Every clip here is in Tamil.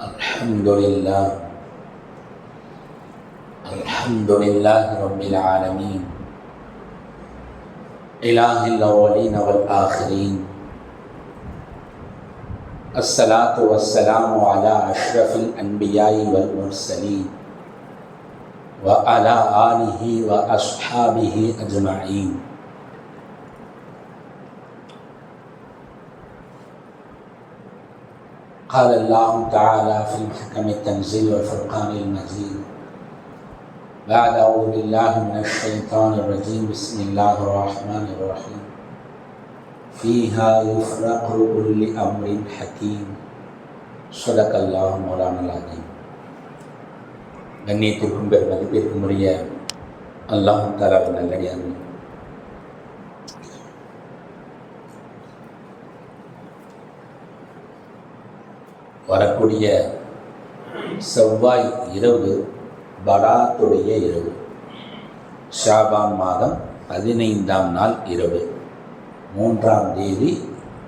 अल्हम्दुलिल्लाह रब्बिल आलमीन इलाहिल अव्वलीन वल आखिरीन अस्सलातु वस्सलामु अला अशरफिल अन्बियाई वल मुरसलीन व अला आलिहि व अस्हाबिहि अजमईन। क़ाल अल्लाहु तआला फ़िल महकमित तंज़ील व फ़ुरक़ानिल मजीद बअद अऊज़ु बिल्लाहि मिनश शैतानिर रजीम बिस्मिल्लाहिर रहमानिर रहीम फ़ीहा युफ़रक़ु कुल्लु अम्रिन हकीम ஸதகல்லாஹு மௌலானல் அஸீம்। கண்ணியத்திற்கும் பெருமதிப்பிற்கும் உரிய அல்லாஹ் தஆலாவின் நல்லடியார்களே, வரக்கூடிய செவ்வாய் இரவு பராத்துடைய இரவு, ஷாபான் மாதம் 15ஆம் நாள் இரவு, 3ஆம் தேதி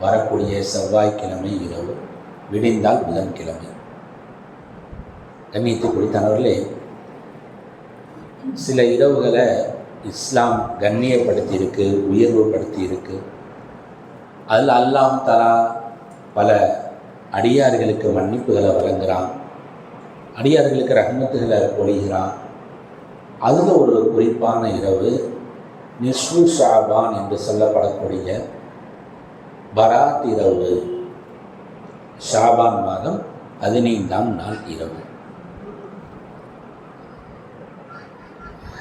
வரக்கூடிய செவ்வாய்க்கிழமை இரவு, விடிந்தால் புதன்கிழமை. கண்ணியத்துக்குரிய தனவர்களே, சில இரவுகளை இஸ்லாம் கண்ணியப்படுத்தி இருக்கு, உயர்வுபடுத்தி இருக்கு. அதில் அல்லாஹ் தஆலா பல அடியார்களுக்கு மன்னிப்புகளை வழங்குகிறான், அடியார்களுக்கு ரஹ்மத்துகளை பொழிகிறான். அதில் ஒரு குறிப்பான இரவு நிஸ்ஃபு ஷாபான் என்று சொல்லப்படக்கூடிய பராத் இரவு, ஷாபான் மாதம் 15ஆம் நாள் இரவு.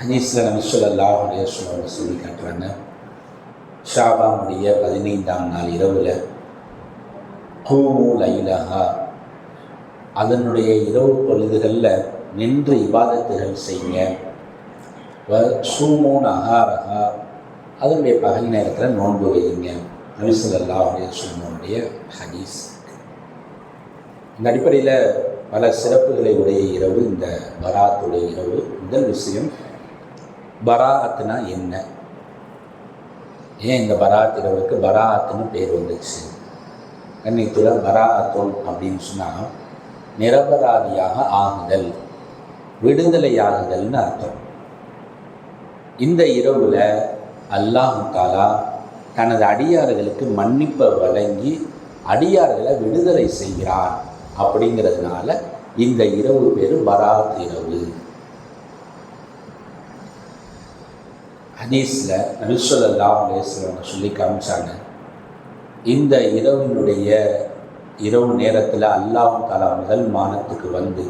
ஹதீஸ்ல நபி ஸல்லல்லாஹு அலைஹி வஸல்லம் சொல்லி காட்டுறாங்க, ஷாபானுடைய 15ஆம் நாள் இரவில் கூமு லைலஹா, அதனுடைய இரவு பொழுதுகளில் நின்று இபாதத்துகள் செய்யுங்க. வ சூமு நஹாரஹா, அதனுடைய பகல் நேரத்தில் நோன்பு வையுங்க. நபி ஸல்லல்லாஹு அலைஹி வஸல்லமுடைய ஹதீஸ். இந்த அடிப்படையில் பல சிறப்புகளை உடைய இரவு இந்த பராத்துடைய இரவு. முதல் விஷயம், பராஅத்துனா என்ன? ஏன் இந்த பராத் இரவுக்கு பராஅத்துன்னு பேர் வந்துச்சு? கண்ணியத்தில் பராஅத்துன் அப்படின்னு சொன்னால் நிரபராதியாக ஆகுதல், விடுதலையாகுதல்னு அர்த்தம். இந்த இரவில் அல்லாஹ் தஆலா தனது அடியார்களுக்கு மன்னிப்பை வழங்கி அடியார்களை விடுதலை செய்கிறார். அப்படிங்கிறதுனால இந்த இரவு பேர் பராத் இரவு. ஹதீஸில் நபி ஸல்லல்லாஹு அலைஹி வஸல்லம் சொல்லி காமிச்சாங்க, இந்த இரவு நேரத்தில் அல்லாஹ் தஆலா முதல் மானத்துக்கு வந்து,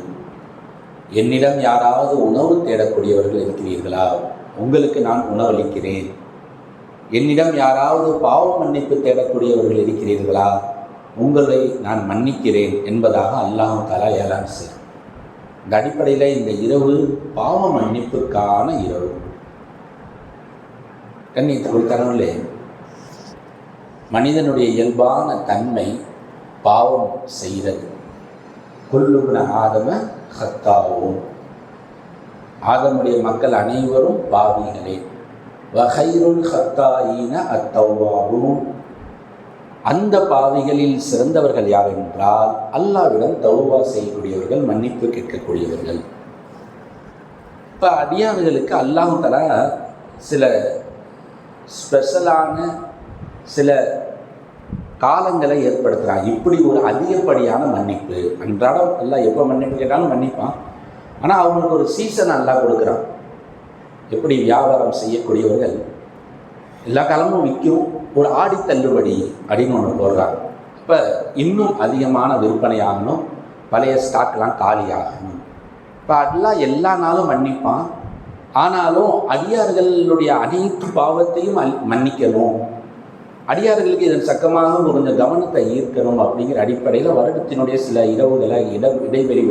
என்னிடம் யாராவது உணவு தேடக்கூடியவர்கள் இருக்கிறீர்களா? உங்களுக்கு நான் உணவளிக்கிறேன். என்னிடம் யாராவது பாவ மன்னிப்பு தேடக்கூடியவர்கள் இருக்கிறீர்களா? உங்களை நான் மன்னிக்கிறேன் என்பதாக அல்லாஹ் தஆலா ஏலான் செய்யும். இந்த அடிப்படையில் இந்த இரவு பாவ மன்னிப்புக்கான இரவு. கண்ணியத்துக்குரிய தனவர்களே, மனிதனுடைய இயல்பான தன்மை பாவம் செய்கிறது. குல்லுப்ன ஆதம ஹத்தாவும், ஆதமுடைய மக்கள் அனைவரும் பாவிகளே. வஹைருல் ஹத்தாயின அத்தவ்வாபூன், அந்த பாவிகளில் சிறந்தவர்கள் யார் என்றால் அல்லாஹ்விடம் தௌபா செய்யக்கூடியவர்கள், மன்னிப்பு கேட்கக்கூடியவர்கள். இப்போ அடியார்களுக்கு அல்லாஹ் தஆலா சில ஸ்பெஷலான சில காலங்களை ஏற்படுத்துகிறான். இப்படி ஒரு அதிகப்படியான மன்னிப்பு அன்றாடம் எல்லாம் எப்போ மன்னிப்பு கேட்டாலும் மன்னிப்பான். ஆனால் அவங்களுக்கு ஒரு சீசன் எல்லாம் கொடுக்குறான். எப்படி வியாபாரம் செய்யக்கூடியவர்கள் எல்லா காலமும் விற்கும், ஒரு ஆடி தள்ளுபடி அப்படின்னு ஒன்று போடுறாங்க. இப்போ இன்னும் அதிகமான விற்பனை ஆகணும், பழைய ஸ்டாக்லாம் காலி ஆகணும். இப்போ அதெல்லாம் எல்லா நாளும் மன்னிப்பான். ஆனாலும் அடியார்களுடைய அனைத்து பாவத்தையும் மன்னிக்கணும், அடியார்களுக்கு இதன் சக்கமாக கொஞ்சம் கவனத்தை ஈர்க்கணும் அப்படிங்கிற அடிப்படையில் வருடத்தினுடைய சில இரவுகளை இடைவெளி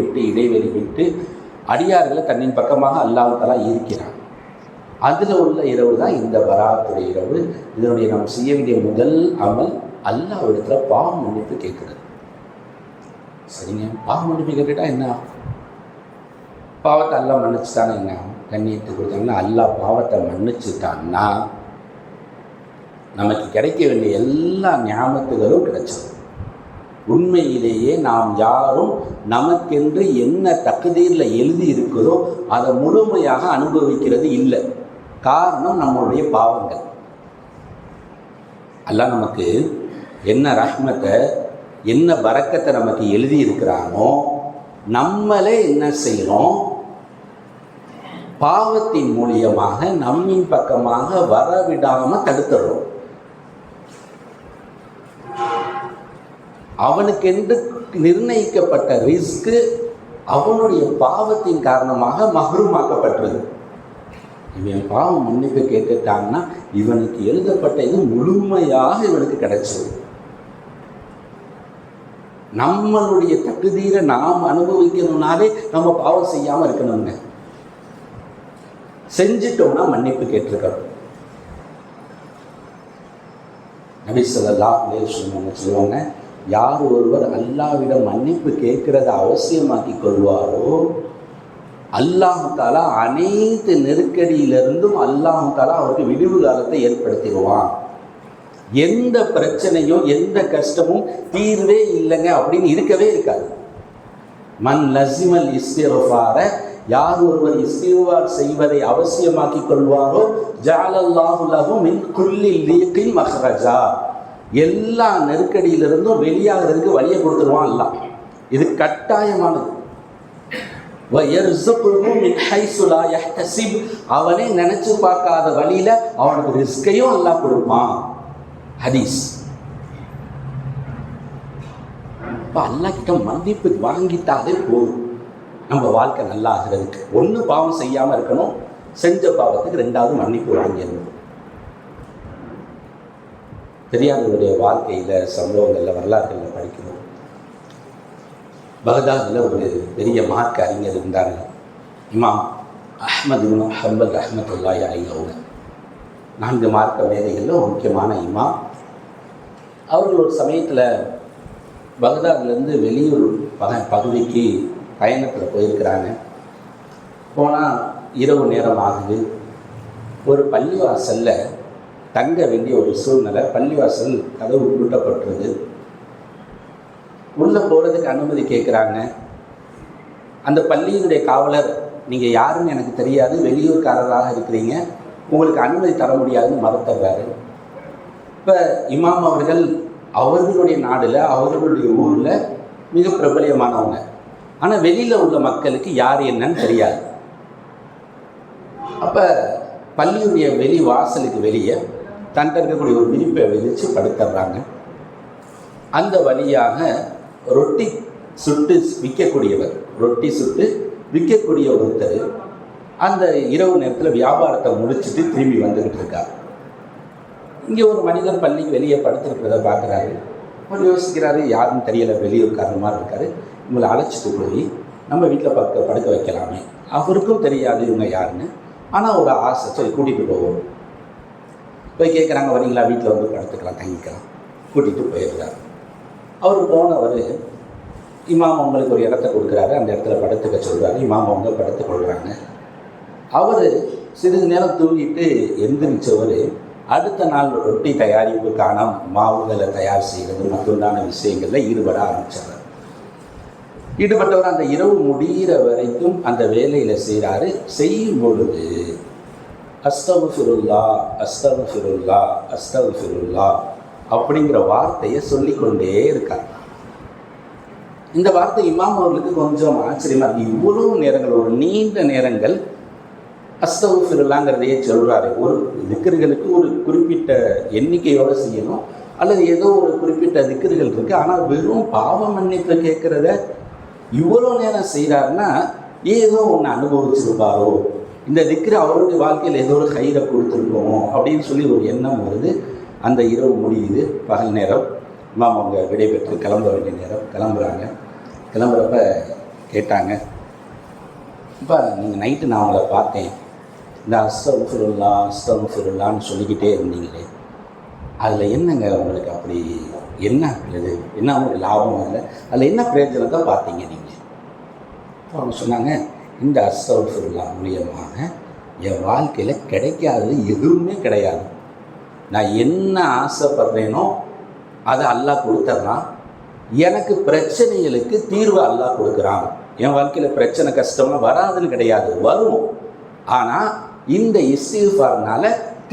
விட்டு அடியார்களை தன்னின் பக்கமாக அல்லாஹ் தஆலா ஈர்க்கிறான். அதில் உள்ள இரவு தான் இந்த பராத்துடைய இரவு. இதனுடைய நாம் செய்ய வேண்டிய முதல் அமல் அல்லாஹ்விடத்தில் பாவ மன்னிப்பு கேட்குறது. சரிங்க, பாவ மன்னிப்பு கேட்டுட்டா என்ன? பாவத்தை அல்லாஹ் மன்னிச்சுட்டானா என்ன? கண்ணியத்தை கொடுத்தாங்கன்னா அல்லாஹ் பாவத்தை மன்னிச்சுட்டான்னா நமக்கு கிடைக்க வேண்டிய எல்லா ஞாபகத்துகளும் கிடைச்சிடும். உண்மையிலேயே நாம் யாரும் நமக்கென்று என்ன தகுதியில் எழுதி இருக்குதோ அதை முழுமையாக அனுபவிக்கிறது இல்லை. காரணம் நம்மளுடைய பாவங்கள். அல்லாஹ் நமக்கு என்ன ரஹ்மத்தை, என்ன பரக்கத்தை நமக்கு எழுதி இருக்கிறானோ நம்மளே என்ன செய்யணும், பாவத்தின் மூலியமாக நம்மின் பக்கமாக வரவிடாமல் தடுத்துடுறோம். அவனுக்கென்று நிர்ணயிக்கப்பட்ட ரிஸ்க்கு அவனுடைய பாவத்தின் காரணமாக மஹ்ரூமாக்கப்பட்டது. இவன் பாவம் மன்னிப்பு கேட்டுட்டான்னா இவனுக்கு எழுதப்பட்ட இது முழுமையாக இவனுக்கு கிடைச்சது. நம்மளுடைய தகுதியை நாம் அனுபவிக்கணும்னாலே நம்ம பாவம் செய்யாமல் இருக்கணுங்க. செஞ்சிட்டோம்னா மன்னிப்பு கேட்டிருக்கணும். நபி ஸல்லல்லாஹு அலைஹி வஸல்லம் சொல்லுவாங்க, யார் ஒருவர் அல்லாஹ்விடம் மன்னிப்பு கேட்கிறத அவசியமாக்கி கொள்வாரோ அல்லாஹ் தஆலா அனைத்து நெருக்கடியிலிருந்தும் அல்லாஹ் தஆலா அவருக்கு விடுவு காலத்தை ஏற்படுத்திடுவான். எந்த பிரச்சனையும் எந்த கஷ்டமும் தீர்வே இல்லைங்க அப்படின்னு இருக்கவே இருக்காது. மன் லஸிமல் இஸ்திக்ஃபார, யார் ஒருவர் இஸ்திக்ஃபார் செய்வதை அவசியமாக்கி கொள்வாரோ ஜஅலல்லாஹு லஹு மின் குல்லி லீகின் மஹ்ரஜா, எல்லா நெருக்கடியிலிருந்தும் வெளியாகிறதுக்கு வழியை கொடுத்துருவான் அல்லாஹ். இது கட்டாயமானது. அவனே நினைச்சு பார்க்காத வழியில அவனுக்கு ரிஸ்கையும் அல்லாஹ் கொடுப்பான். ஹதீஸ். இப்போ அல்லாஹ் கிட்ட மன்னிப்பு வாங்கிட்டாலே போதும் நம்ம வாழ்க்கை நல்லா ஆகிறதுக்கு. ஒன்று பாவம் செய்யாமல் இருக்கணும், செஞ்ச பாவத்துக்கு ரெண்டாவது மன்னிப்பு வாங்கிடணும். பெரியாருடைய வாழ்க்கையில் சம்பவங்களில் வரலாறுகளில் படிக்கணும். பகதாதில் ஒரு பெரிய மார்க்க அறிஞர் இருந்தார்கள், இமாம் அஹ்மது இப்னு ஹம்பல் ரஹ்மத்துல்லாஹி அலைஹி. அவங்க 4 மார்க்க மேதைகளில் ஒரு முக்கியமான இமாம். அவர்கள் ஒரு சமயத்தில் பகதாத்லேருந்து வெளியூர் பகுதிக்கு பயணத்தில் போயிருக்கிறாங்க. போனால் இரவு நேரம் ஆகுது. ஒரு பள்ளிவாசலில் தங்க வேண்டிய ஒரு சூழ்நிலை. பள்ளிவாசல் கதவு பூட்டப்பட்டுருது. உள்ளே போகிறதுக்கு அனுமதி கேட்குறாங்க. அந்த பள்ளியினுடைய காவலர், நீங்கள் யாருன்னு எனக்கு தெரியாது, வெளியூர்காரராக இருக்கிறீங்க, உங்களுக்கு அனுமதி தர முடியாதுன்னு மறுத்துறாரு. இப்போ இமாம் அவர்கள் அவர்களுடைய நாடில் அவர்களுடைய ஊரில் மிக பிரபலியமானவங்க. ஆனால் வெளியில் உள்ள மக்களுக்கு யார் என்னன்னு தெரியாது. அப்போ பள்ளியுடைய வெளி வாசலுக்கு வெளியே தன்ட்ட இருக்கக்கூடிய ஒரு விரிப்பை விரித்து படுத்துடுறாங்க. அந்த வழியாக ரொட்டி சுட்டு விற்கக்கூடியவர், ரொட்டி சுட்டு விற்கக்கூடிய ஒருத்தர் அந்த இரவு நேரத்தில் வியாபாரத்தை முடிச்சுட்டு திரும்பி வந்துக்கிட்டு இருக்கார். இங்கே ஒரு மனிதர் பள்ளிக்கு வெளியே படுத்துருக்கிறத பார்க்குறாரு. அவர் யோசிக்கிறாரு, யாருன்னு தெரியலை, வெளியூர்காரர் மாதிரி இருக்காரு, இவங்களை அழைச்சிட்டு போய் நம்ம வீட்டில் படுக்க வைக்கலாமே. அவருக்கும் தெரியாது இவங்க யாருன்னு. ஆனால் ஒரு ஆசை, சரி கூட்டிகிட்டு போவோம். போய் கேட்குறாங்க, வரீங்களா, வீட்டில் வந்து படுத்துக்கலாம், தங்கிக்கலாம். கூட்டிகிட்டு போயிடுறாரு. அவர் போனவர் இமாம் அவங்களுக்கு ஒரு இடத்த கொடுக்குறாரு. அந்த இடத்துல படுத்துக்க சொல்கிறாரு. இமாம் அவங்க படுத்துக் கொள்கிறாங்க. அவர் சிறிது நேரம் தூங்கிட்டு எந்திரிச்சவர் அடுத்த நாள் ரொட்டி தயாரிப்புக்கான மாவுகளை தயார் செய்கிறது மற்றுண்டான விஷயங்களில் ஈடுபட ஆரம்பிச்சார். ஈடுபட்டவர் அந்த இரவு முடிகிற வரைக்கும் அந்த வேலையில் செய்கிறாரு. செய்யும் பொழுது அஸ்தகுஃபிருல்லா அஸ்தகுஃபிருல்லா அஸ்தகுஃபிருல்லா அப்படிங்கிற வார்த்தையை சொல்லிக்கொண்டே இருக்கார். இந்த வார்த்தை இமாம் அவர்களுக்கு கொஞ்சம் ஆச்சரியமாக இருக்குது. இவ்வளவு நேரங்கள், ஒரு நீண்ட நேரங்கள் அஸ்தகுஃபிருல்லாங்கிறதையே சொல்கிறாரு. ஒரு திக்ர்களுக்கு ஒரு குறிப்பிட்ட எண்ணிக்கையோடு செய்யணும், அல்லது ஏதோ ஒரு குறிப்பிட்ட திக்ர்கள் இருக்குது. ஆனால் வெறும் பாவ மன்னிப்பு கேட்குறத இவ்வளோ நேரம் செய்கிறாருன்னா ஏதோ ஒன்று அனுபவிச்சிருப்பாரோ, இந்த திக்ரு அவருடைய வாழ்க்கையில் ஏதோ ஒரு கயிறை கொடுத்துருக்கோமோ அப்படின்னு சொல்லி ஒரு எண்ணம் வருது. அந்த இரவு முடியுது, பகல் நேரம். இமாம் அவங்க விடைபெற்று கிளம்ப வேண்டிய நேரம். கிளம்புறாங்க. கிளம்புறப்ப கேட்டாங்க, இப்போ நீங்கள் நைட்டு நான் அவங்கள பார்த்தேன், இந்த அஸ்தகுஃபிருல்லா அஸ்தகுஃபிருல்லான்னு சொல்லிக்கிட்டே இருந்தீங்களே, அதில் என்னங்க உங்களுக்கு அப்படி என்ன இது, என்ன உங்களுக்கு லாபம் இல்லை, அதில் என்ன பிரயோஜனத்தை பார்த்தீங்க நீங்கள்? அவங்க சொன்னாங்க, இந்த அஸ்தகுஃபிருல்லா மூலியமாக என் வாழ்க்கையில் கிடைக்காதது எதுவுமே கிடையாது. நான் என்ன ஆசைப்படுறேனோ அதை அல்லாஹ் கொடுத்துட்றான். எனக்கு பிரச்சனைகளுக்கு தீர்வு அல்லாஹ் கொடுக்குறான். என் வாழ்க்கையில் பிரச்சனை கஷ்டமாக வராதுன்னு கிடையாது, வரும். ஆனால் இந்த இஸ்திக்ஃபார்னால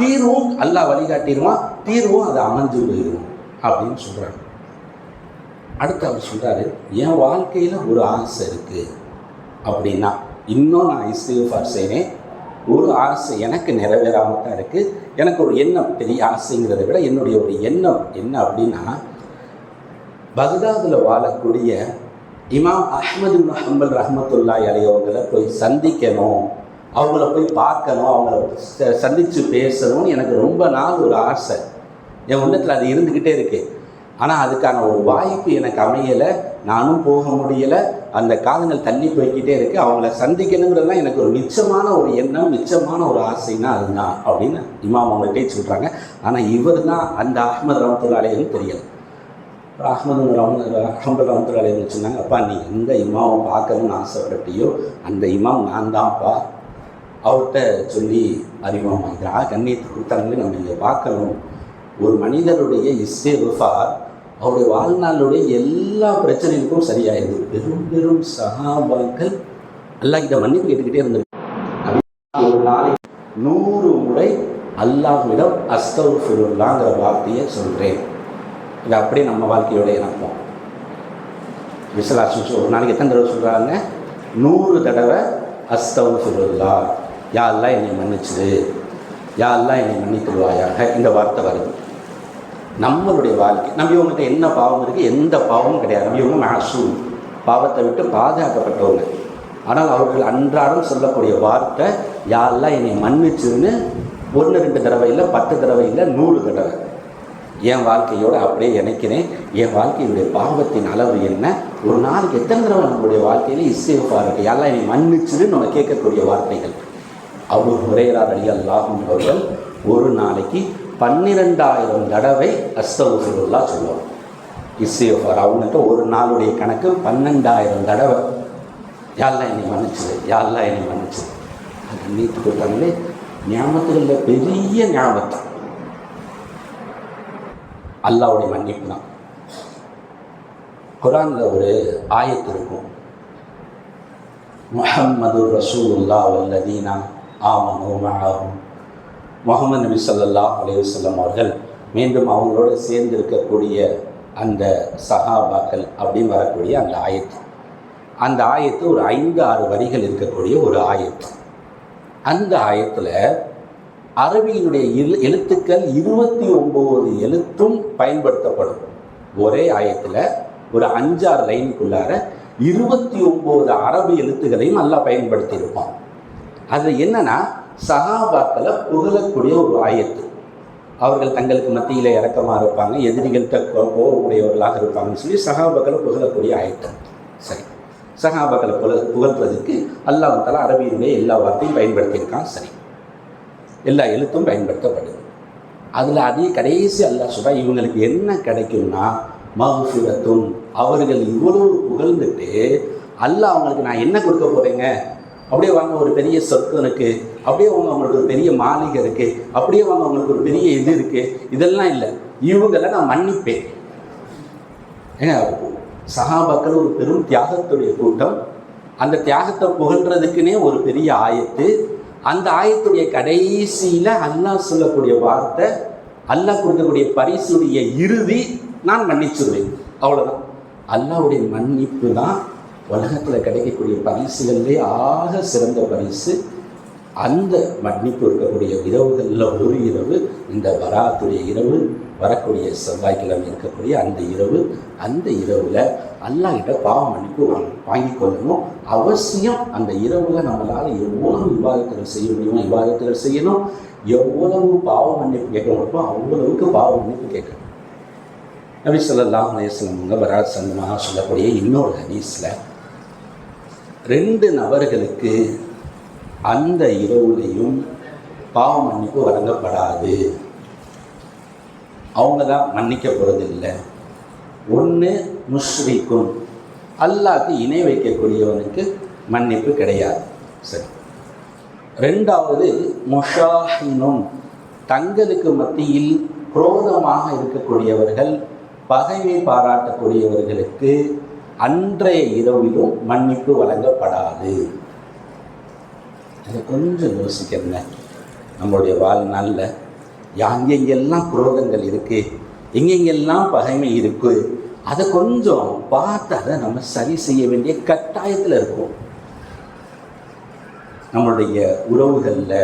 தீர்வும் அல்லாஹ் வழிகாட்டிடுவான், தீர்வும் அது அமைஞ்சு போயிடும் அப்படின்னு சொல்கிறாங்க. அடுத்து அவர் சொல்கிறாரு, என் வாழ்க்கையில் ஒரு ஆசை இருக்குது அப்படின்னா இன்னும் நான் இஸ்திக்ஃபார் செய்கிறேன். ஒரு ஆசை எனக்கு நிறைவேறாமல் தான் இருக்குது. எனக்கு ஒரு எண்ணம், பெரிய ஆசைங்கிறத விட என்னுடைய ஒரு எண்ணம் என்ன அப்படின்னா, பக்தாதில் வாழக்கூடிய இமாம் அஹ்மது இப்னு ஹம்பல் ரஹ்மத்துல்லாஹி அலைஹி அவங்களை போய் சந்திக்கணும், அவங்கள போய் பார்க்கணும், அவங்கள சந்தித்து பேசணும்னு எனக்கு ரொம்ப நாள் ஒரு ஆசை. என் உள்ளத்தில் அது இருந்துக்கிட்டே இருக்கு. ஆனால் அதுக்கான ஒரு வாய்ப்பு எனக்கு அமையலை, நானும் போக முடியலை, அந்த காலங்கள் தள்ளி போய்கிட்டே இருக்குது. அவங்கள சந்திக்கணுங்கிறதுலாம் எனக்கு ஒரு மிச்சமான ஒரு எண்ணம், மிச்சமான ஒரு ஆசைன்னா அதுதான் அப்படின்னு இமாம் அவங்கள்ட்டே சொல்கிறாங்க. ஆனால் இவர் தான் அந்த அஹ்மது ரஹ்மத்துல்லாஹி அலைஹின்னு தெரியலை. அஹ்மது ஹம்பல் ரஹ்மத்துல்லாஹி அலைஹி சொன்னாங்க, அப்பா நீ எந்த இமாமை பார்க்கணும்னு ஆசைப்பட்டியோ அந்த இமாம் நான் தான்ப்பா, அவர்கிட்ட சொல்லி அறிமுகமாகிறான். கண்ணியத்தை கொடுத்தாங்களே, நம்ம இங்கே பார்க்கணும். ஒரு மனிதனுடைய இஸ்திக்ஃபார் அவருடைய வாழ்நாளுடைய எல்லா பிரச்சனைகளுக்கும் சரியாயிடுது. பெரும் பெரும் சஹாபாக்கள் அல்லாஹ்கிட்ட மன்னிப்பு கேட்டுக்கிட்டே இருந்திருக்கு. ஒரு நாளைக்கு 100 முறை அல்லாஹ்விடம் அஸ்தக்ஃபிருல்லாஹ்ங்கிற வார்த்தையை சொல்கிறேன். இது அப்படியே நம்ம வாழ்க்கையோட இணைப்போம். விசலாசம் ஒரு நாளைக்கு எத்தனை தடவை சொல்கிறாங்க? 100 தடவை அஸ்தக்ஃபிருல்லாஹ், யா அல்லாஹ் என்னை மன்னிச்சிடு, யா அல்லாஹ் என்னை மன்னித்துடுவாயாக, இந்த வார்த்தை வருது. நம்மளுடைய வாழ்க்கை, நம்பி இவங்ககிட்ட என்ன பாவம் இருக்குது? எந்த பாவமும் கிடையாது. நம்பி இவங்க மாசூம், பாவத்தை விட்டு பாதுகாக்கப்பட்டவங்க. ஆனால் அவர்கள் அன்றாடம் சொல்லக்கூடிய வார்த்தை யா அல்லாஹ் என்னை மன்னிச்சுன்னு 1-2 தடவை இல்லை, 10 தடவை இல்லை, 100 தடவை. என் வாழ்க்கையோடு அப்படியே இணைக்கிறேன். என் வாழ்க்கையுடைய பாவத்தின் அளவு என்ன? ஒரு நாளைக்கு எத்தனை தடவை நம்மளுடைய வாழ்க்கையில் இஸ்திக்ஃபார் இருக்குது? யா அல்லாஹ் என்னை மன்னிச்சுன்னு நம்ம கேட்கக்கூடிய வார்த்தைகள். அபூ ஹுரைரா ரலியல்லாஹு அன்ஹு அவர்கள் ஒரு நாளைக்கு 12,000 தடவை அஸ்தக்ஃபிருல்லாஹ் சொல்லுவாங்க. இஸ்திக்ஃபார் அவங்ககிட்ட ஒரு நாளுடைய கணக்கு 12,000 தடவை. யா அல்லாஹ் என்னை மன்னிச்சுது, யா அல்லாஹ் என்னை மன்னிச்சுது. அது நீட்டு கொடுத்தாங்களே, ஞாபகத்தில் பெரிய ஞாபகம் அல்லாஹ்வுடைய மன்னிப்பு தான். குர்ஆனில் ஒரு ஆயத்து இருக்கும், முஹம்மது ரசூலுல்லாஹ் வல்லதீனா ஆமனு மஅஹு, முஹம்மது நபி ஸல்லல்லாஹு அலைஹி வஸல்லம் அவர்கள் மீண்டும் அவங்களோடு சேர்ந்து இருக்கக்கூடிய அந்த சஹாபாக்கள் அப்படின்னு வரக்கூடிய அந்த ஆயத்து. அந்த ஆயத்து ஒரு 5-6 வரிகள் இருக்கக்கூடிய ஒரு ஆயத்து. அந்த ஆயத்தில் அரபியினுடைய எழுத்துக்கள் 29 எழுத்தும் பயன்படுத்தப்படும். ஒரே ஆயத்தில் ஒரு 5-6 லைனுக்குள்ளார 29 அரபி எழுத்துக்களையும் நல்லா பயன்படுத்தியிருப்பான். அது என்னன்னா, சஹாபாக்களை புகழக்கூடிய ஒரு ஆயத்து. அவர்கள் தங்களுக்கு மத்தியில் இறக்கமாக இருப்பாங்க, எதிரிகள்கிட்ட கோபமுடையவர்களாக இருப்பாங்கன்னு சொல்லி சஹாபாக்களை புகழக்கூடிய ஆயத்து. சரி, சஹாபாக்களை புகழ்றதுக்கு அல்லாஹ் தஆலா அரபியினுடைய எல்லா வார்த்தையும் பயன்படுத்தியிருக்கான். சரி, எல்லா எழுத்தும் பயன்படுத்தப்படுது. அதில் அதே கடைசி அல்லாஹ் சொல்றா, இவங்களுக்கு என்ன கிடைக்கும்னா மஃபிரத்துன், அவர்கள் இவ்வளவு புகழ்ந்துட்டு அல்லாஹ் அவங்களுக்கு நான் என்ன கொடுக்க போகிறேங்க, அப்படியே வாங்க ஒரு பெரிய சொத்து இருக்குது, அப்படியே வாங்க அவங்களுக்கு ஒரு பெரிய மாளிகை இருக்குது, அப்படியே வாங்க அவங்களுக்கு ஒரு பெரிய இது இருக்குது, இதெல்லாம் இல்லை, இவங்களை நான் மன்னிப்பேன். ஏங்க, சஹாபாக்கள் ஒரு பெரும் தியாகத்துடைய கூட்டம். அந்த தியாகத்தை புகழ்றதுக்குன்னே ஒரு பெரிய ஆயத்து. அந்த ஆயத்துடைய கடைசியில் அல்லாஹ் சொல்லக்கூடிய வார்த்தை, அல்லாஹ் கொடுக்கக்கூடிய பரிசுடைய இறுதி, நான் மன்னிச்சுடுவேன். அவ்வளோதான். அல்லாஹ்வுடைய மன்னிப்பு தான் உலகத்தில் கிடைக்கக்கூடிய பரிசுகளிலே ஆக சிறந்த பரிசு. அந்த மன்னிப்பு இருக்கக்கூடிய இரவுகளில் ஒரு இரவு இந்த பராத்துடைய இரவு, வரக்கூடிய செவ்வாய்க்கிழமை இருக்கக்கூடிய அந்த இரவு. அந்த இரவில் அல்லாஹ்கிட்ட பாவ மன்னிப்பு வாங்கி கொள்ளணும் அவசியம். அந்த இரவில் நம்மளால் எவ்வளவு விவாதத்துகள் செய்ய முடியுமோ விவாதத்துகள் செய்யணும். எவ்வளவு பாவ மன்னிப்பு கேட்க முடியுமோ அவ்வளவுக்கு பாவ மன்னிப்பு கேட்கணும். நபி ஸல்லல்லாஹு அலைஹி வஸல்லம் பராத் சந்தமாக சொல்லக்கூடிய இன்னொரு ஹதீஸில் 2 நபர்களுக்கு அந்த இரவுலையும் பாவ மன்னிப்பு வழங்கப்படாது, அவங்க தான் மன்னிக்க போகிறதில்லை. ஒன்று முஷ்ரிக்குன், அல்லாஹ்க்கு இணை வைக்கக்கூடியவனுக்கு மன்னிப்பு கிடையாது. சரி. 2வது முஷாஹினுன், தங்களுக்கு மத்தியில் குரோதமாக இருக்கக்கூடியவர்கள், பகைமை பாராட்டக்கூடியவர்களுக்கு அன்றைய இரவிலும் மன்னிப்பு வழங்கப்படாது. அதை கொஞ்சம் யோசிக்கிறேங்க. நம்மளுடைய வாழ்நாளில் எங்கெங்கெல்லாம் குரோதங்கள் இருக்குது, எங்கெங்கெல்லாம் பகைமை இருக்குது, அதை கொஞ்சம் பார்த்து அதை நம்ம சரி செய்ய வேண்டிய கட்டாயத்தில் இருக்கும். நம்மளுடைய உறவுகளில்,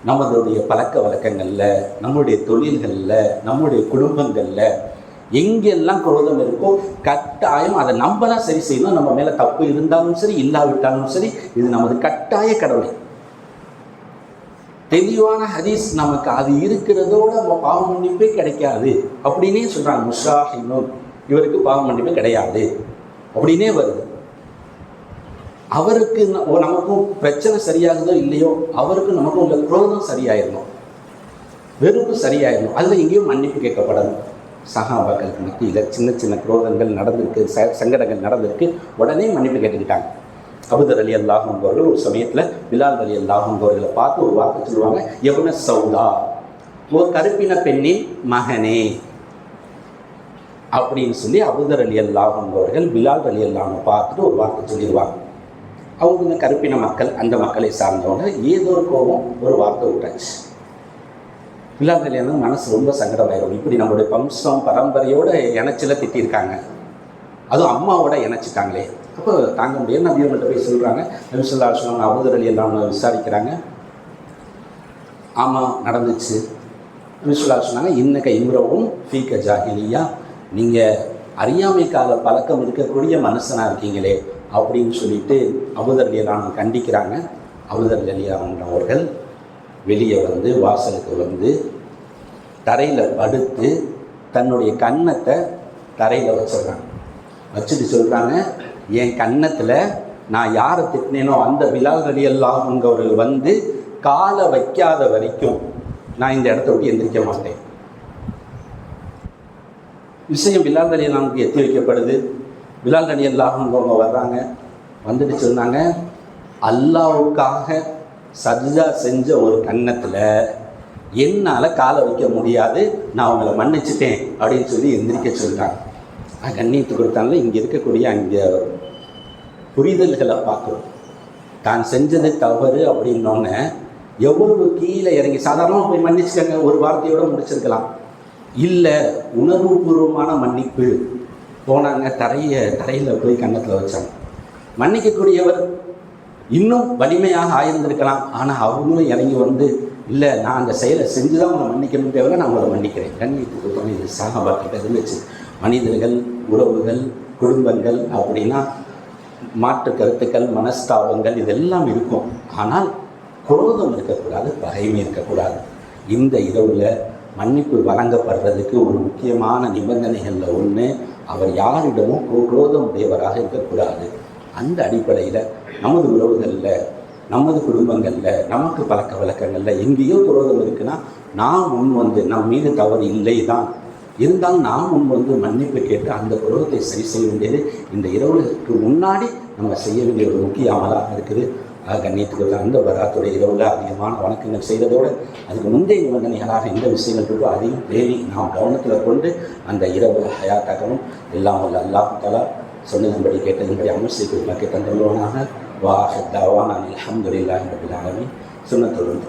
நம்மளுடைய பழக்க வழக்கங்களில், நம்மளுடைய தொழில்களில், நம்முடைய குடும்பங்களில் எங்கெல்லாம் குரோதம் இருக்கோ கட்டாயம் அதை நம்ம தான் சரி செய்யணும். நம்ம மேலே தப்பு இருந்தாலும் சரி, இல்லாவிட்டாலும் சரி, இது நமது கட்டாய கடமை. தெளிவான ஹதீஸ் நமக்கு அது இருக்கிறதோட நம்ம பாவ மன்னிப்பே கிடைக்காது அப்படின்னே சொல்கிறாங்க. முஷாஹினூன், இவருக்கு பாவ மன்னிப்பே கிடையாது அப்படின்னே வருது. அவருக்கு நமக்கும் பிரச்சனை சரியாகுதோ இல்லையோ, அவருக்கு நமக்கும் உள்ள குரோதம் சரியாயிடணும், வெறுப்பு சரியாயிடணும், அதில் எங்கேயும் மன்னிப்பு கேட்கப்படணும். சஹாபாக்களுக்கு மத்தியில் சின்ன சின்ன குரோதங்கள் நடந்திருக்கு, சங்கடங்கள் நடந்திருக்கு, உடனே மன்னிப்பு கேட்டுக்கிட்டாங்க. அபூதர் ரலியல்லாஹு அன்ஹு அவர்கள் ஒரு சமயத்தில் பிலால் ரலியல்லாஹு அன்ஹு அவர்களை பார்த்து ஒரு வார்த்தை சொல்லுவாங்க, யப்ன சௌதா, ஒரு கருப்பின பெண்ணின் மகனே அப்படின்னு சொல்லி அபூதர் ரலியல்லாஹு அன்ஹு அவர்கள் பிலால் ரலியல்லாஹு அன்ஹு பார்த்துட்டு ஒரு வார்த்தை சொல்லிடுவாங்க. அவங்க இந்த கருப்பின மக்கள், அந்த மக்களை சார்ந்தவங்க ஏதோ ஒரு கோபம் ஒரு வார்த்தை விட்டாச்சு. பிலால் ரலியல்லாஹு அன்ஹு மனசு ரொம்ப சங்கடமாயிடும். இப்படி நம்மளுடைய வம்சம் பரம்பரையோட இணைச்சில திட்டிருக்காங்க, அதுவும் அம்மாவோட இணைச்சிட்டாங்களே, அப்போ தாங்க முடியாது. நபி அவங்கள்ட்ட போய் சொல்கிறாங்க. நபி ஸல்லல்லாஹு அலைஹி வஸல்லம் அபூதர் ரலியல்லாஹு அன்ஹு விசாரிக்கிறாங்க. ஆமாம் நடந்துச்சு. நபி ஸல்லல்லாஹு அலைஹி வஸல்லம் இன்னக இம்ரவும் ஃபீக ஜாஹிலியா, நீங்கள் அறியாமை கால பழக்கம் இருக்கக்கூடிய மனுஷனாக இருக்கீங்களே அப்படின்னு சொல்லிட்டு அபூதர் ரலியல்லாஹு அன்ஹு கண்டிக்கிறாங்க. அபூதர் ரலியல்லாஹு அன்ஹு அவர்கள் வெளியே வந்து வாசலுக்கு வந்து தரையில் படுத்து தன்னுடைய கன்னத்தை தரையில் வச்சிடுறாங்க. வச்சுட்டு சொல்கிறாங்க, என் கன்னத்தில் நான் யாரை திட்டினேனோ அந்த பிலால் ரலியல்லாஹு அன்ஹு அவர்கள் வந்து காலை வைக்காத வரைக்கும் நான் இந்த இடத்த விட்டு எந்திரிக்க மாட்டேன். விஷயம் பிலால் ரலியல்லாஹு அன்ஹுக்கு எத்தி வைக்கப்படுது. பிலால் ரலியல்லாஹு அன்ஹு அவங்க வர்றாங்க. வந்துட்டு சொன்னாங்க, அல்லாஹ்வுக்காக சஜ்தா செஞ்ச ஒரு கன்னத்தில் என்னால் காலை வைக்க முடியாது, நான் அவங்கள மன்னிச்சிட்டேன் அப்படின்னு சொல்லி எந்திரிக்க சொல்லிட்டாங்க. கண்ணியத்து கொடுத்தாலும் இங்கே இருக்கக்கூடிய அங்கே புரிதல்களை பார்க்குறோம். தான் செஞ்சது தவறு அப்படின்னோடனே எவ்வளவு கீழே இறங்கி சாதாரணமாக போய் மன்னிச்சுக்கங்க ஒரு வார்த்தையோடு முடிச்சிருக்கலாம். இல்லை, உணர்வுபூர்வமான மன்னிப்பு போனாங்க. தரையில் போய் கன்னத்தில் வச்சாங்க. மன்னிக்கக்கூடியவர் இன்னும் வலிமையாக ஆயிருந்திருக்கலாம். ஆனால் அவங்களும் இறங்கி வந்து, இல்லை நான் அந்த செயலை செஞ்சு தான் உங்களை மன்னிக்கணும் தேவை, நான் உங்களை மன்னிக்கிறேன். கண்ணியத்து கொடுத்தோம். இது சஹாபாக்கிட்ட இருந்துச்சு. மனிதர்கள், உறவுகள், குடும்பங்கள் அப்படின்னா மாற்று கருத்துக்கள், மனஸ்தாபங்கள் இதெல்லாம் இருக்கும். ஆனால் குரோதம் இருக்கக்கூடாது, பகைமை இருக்கக்கூடாது. இந்த இரவில் மன்னிப்பு வழங்கப்படுறதுக்கு ஒரு முக்கியமான நிபந்தனைகளில் ஒன்று, அவர் யாரிடமும் குரோதம் உடையவராக இருக்கக்கூடாது. அந்த அடிப்படையில் நமது உறவுகளில், நமது குடும்பங்களில், நமக்கு பழக்க வழக்கங்களில் எங்கேயோ குரோதம் இருக்குன்னா நான் முன் வந்து, நம் மீது தவறு இல்லை தான் இருந்தாலும் நாம் முன் வந்து மன்னிப்பு கேட்டு அந்த குரோதத்தை சரி செய்ய வேண்டியது இந்த இரவுக்கு முன்னாடி நம்ம செய்ய வேண்டிய ஒரு முக்கிய அமலாக இருக்குது. கண்ணியத்துக்கு அந்த வராத்துடைய இரவில் அதிகமான வணக்கங்கள் செய்வதோடு அதுக்கு முந்தைய நிபந்தனைகளாக எந்த விஷயங்கள் இருக்கோ அதையும் தேடி நாம் கவனத்தில் கொண்டு அந்த இரவு ஹயாத்தாக்கணும். எல்லாம் உள்ள அல்லாஹ் தஆலா சொன்னதன்படி கேட்டதன்படி அமல் செய்து தந்துள்ளானாக. வாஹித் தாவானா அல்ஹம்துலில்லாஹி ரப்பில் ஆலமீன். சுன்னத்துடன்